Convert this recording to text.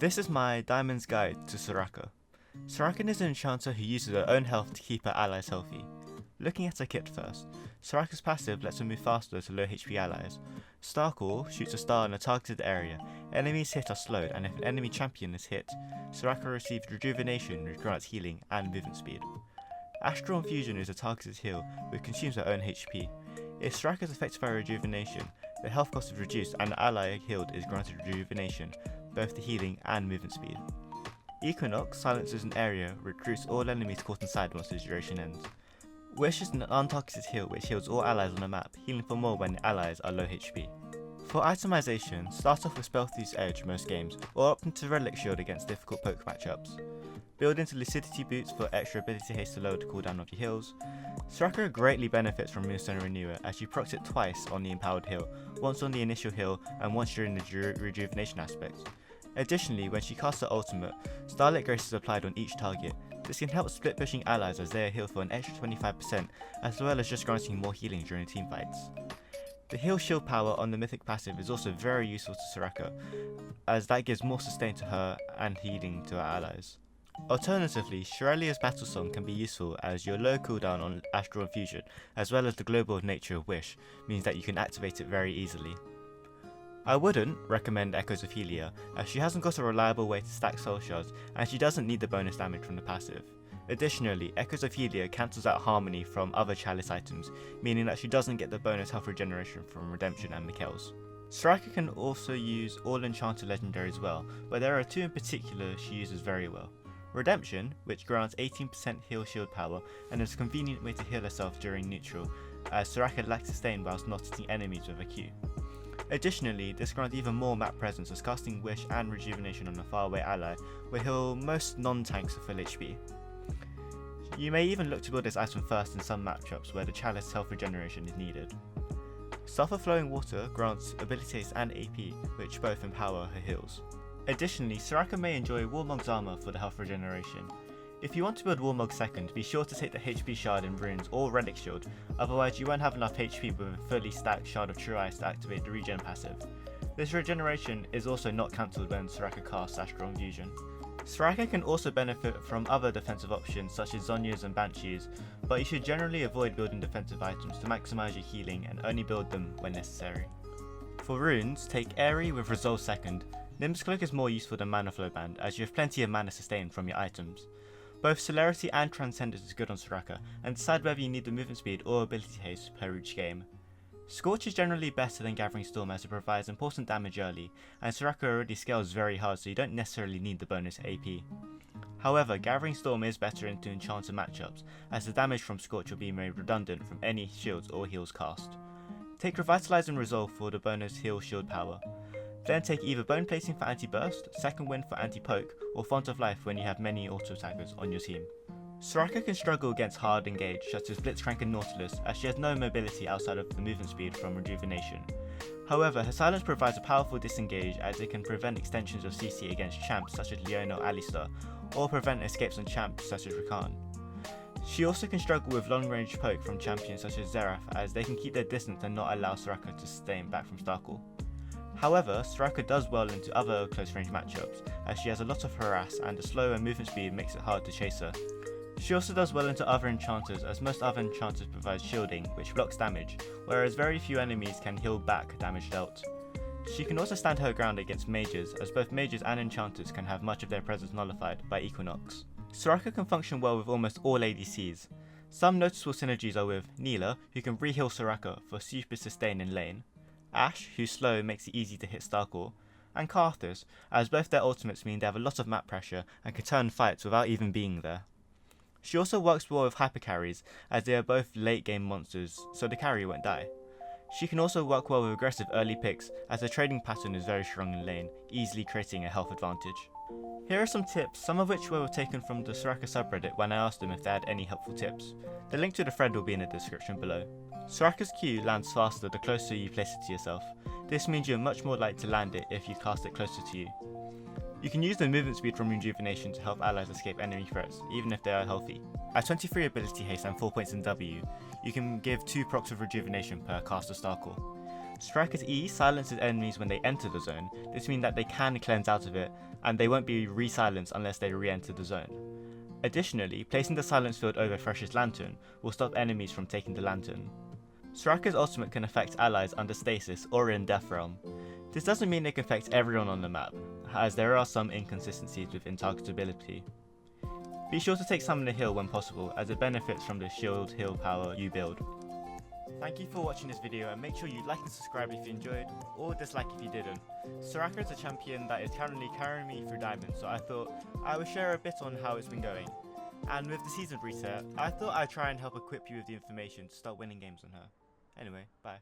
This is my Diamond's Guide to Soraka. Soraka is an enchanter who uses her own health to keep her allies healthy. Looking at her kit first, Soraka's passive lets her move faster to low HP allies. Starcall shoots a star in a targeted area, enemies hit are slowed, and if an enemy champion is hit, Soraka receives Rejuvenation which grants healing and movement speed. Astral Infusion is a targeted heal which consumes her own HP. If Soraka is affected by Rejuvenation, the health cost is reduced and the ally healed is granted Rejuvenation, both the healing and movement speed. Equinox silences an area, recruits all enemies caught inside once the duration ends. Wish is an untargeted heal which heals all allies on the map, healing for more when the allies are low HP. For itemization, start off with Stealthy's Edge most games, or opt into Relic Shield against difficult poke matchups. Build into Lucidity Boots for extra ability haste to lower the cooldown of your heals. Soraka greatly benefits from Moonstone Renewer as she procs it twice on the empowered heal, once on the initial heal and once during the rejuvenation aspect. Additionally, when she casts her ultimate, Starlit Grace is applied on each target. This can help split pushing allies as they are healed for an extra 25%, as well as just granting more healing during teamfights. The heal shield power on the mythic passive is also very useful to Soraka, as that gives more sustain to her and healing to her allies. Alternatively, Shirelia's Battle Song can be useful as your low cooldown on Astral Infusion, as well as the global nature of Wish, means that you can activate it very easily. I wouldn't recommend Echoes of Helia, as she hasn't got a reliable way to stack soul shards and she doesn't need the bonus damage from the passive. Additionally, Echoes of Helia cancels out Harmony from other Chalice items, meaning that she doesn't get the bonus health regeneration from Redemption and Mikhail's. Soraka can also use all Enchanted Legendary as well, but there are two in particular she uses very well. Redemption, which grants 18% heal shield power and is a convenient way to heal herself during neutral, as Soraka lacks sustain whilst not hitting enemies with a Q. Additionally, this grants even more map presence as casting Wish and Rejuvenation on a faraway ally will heal most non-tanks to full HP. You may even look to build this item first in some matchups where the Chalice health regeneration is needed. Sulphur Flowing Water grants ability haste and AP, which both empower her heals. Additionally, Soraka may enjoy Warmog's Armor for the health regeneration. If you want to build Warmog second, be sure to take the HP Shard in Runes or Relic Shield, otherwise you won't have enough HP with a fully stacked Shard of True Ice to activate the regen passive. This regeneration is also not cancelled when Soraka casts Astral Infusion. Soraka can also benefit from other defensive options such as Zhonya's and Banshees, but you should generally avoid building defensive items to maximise your healing and only build them when necessary. For runes, take Airy with Resolve second. Nimbus Cloak is more useful than Mana Flow Band as you have plenty of mana sustain from your items. Both Celerity and Transcendence is good on Soraka, and decide whether you need the movement speed or ability haste per each game. Scorch is generally better than Gathering Storm as it provides important damage early, and Soraka already scales very hard so you don't necessarily need the bonus AP. However, Gathering Storm is better into Enchanter matchups, as the damage from Scorch will be made redundant from any shields or heals cast. Take Revitalize and Resolve for the bonus heal shield power. Then take either Bone Placing for anti-burst, Second Wind for anti-poke, or Font of Life when you have many auto-attackers on your team. Soraka can struggle against hard engage such as Blitzcrank and Nautilus as she has no mobility outside of the movement speed from Rejuvenation. However, her silence provides a powerful disengage as it can prevent extensions of CC against champs such as Leona or Alistar, or prevent escapes on champs such as Rakan. She also can struggle with long-range poke from champions such as Xerath as they can keep their distance and not allow Soraka to sustain back from Starcall. However, Soraka does well into other close-range matchups, as she has a lot of harass and a slow and movement speed makes it hard to chase her. She also does well into other enchanters, as most other enchanters provide shielding, which blocks damage, whereas very few enemies can heal back damage dealt. She can also stand her ground against mages, as both mages and enchanters can have much of their presence nullified by Equinox. Soraka can function well with almost all ADCs. Some noticeable synergies are with Neela, who can re-heal Soraka for super sustain in lane, Ashe, who's slow makes it easy to hit Starcall, and Karthus, as both their ultimates mean they have a lot of map pressure and can turn fights without even being there. She also works well with hypercarries, as they are both late game monsters, so the carry won't die. She can also work well with aggressive early picks, as her trading pattern is very strong in lane, easily creating a health advantage. Here are some tips, some of which were taken from the Soraka subreddit when I asked them if they had any helpful tips. The link to the thread will be in the description below. Soraka's Q lands faster the closer you place it to yourself. This means you're much more likely to land it if you cast it closer to you. You can use the movement speed from Rejuvenation to help allies escape enemy threats, even if they are healthy. At 23 ability haste and 4 points in W, you can give 2 procs of Rejuvenation per cast of Starcall. Soraka's E silences enemies when they enter the zone. This means that they can cleanse out of it, and they won't be re-silenced unless they re-enter the zone. Additionally, placing the silence field over Thresh's lantern will stop enemies from taking the lantern. Soraka's ultimate can affect allies under stasis or in Death Realm. This doesn't mean it can affect everyone on the map, as there are some inconsistencies with intargetability. Be sure to take Summon the Heal when possible, as it benefits from the shield heal power you build. Thank you for watching this video, and make sure you like and subscribe if you enjoyed, or dislike if you didn't. Soraka is a champion that is currently carrying me through Diamond, so I thought I would share a bit on how it's been going. And with the season reset, I thought I'd try and help equip you with the information to start winning games on her. Anyway, bye.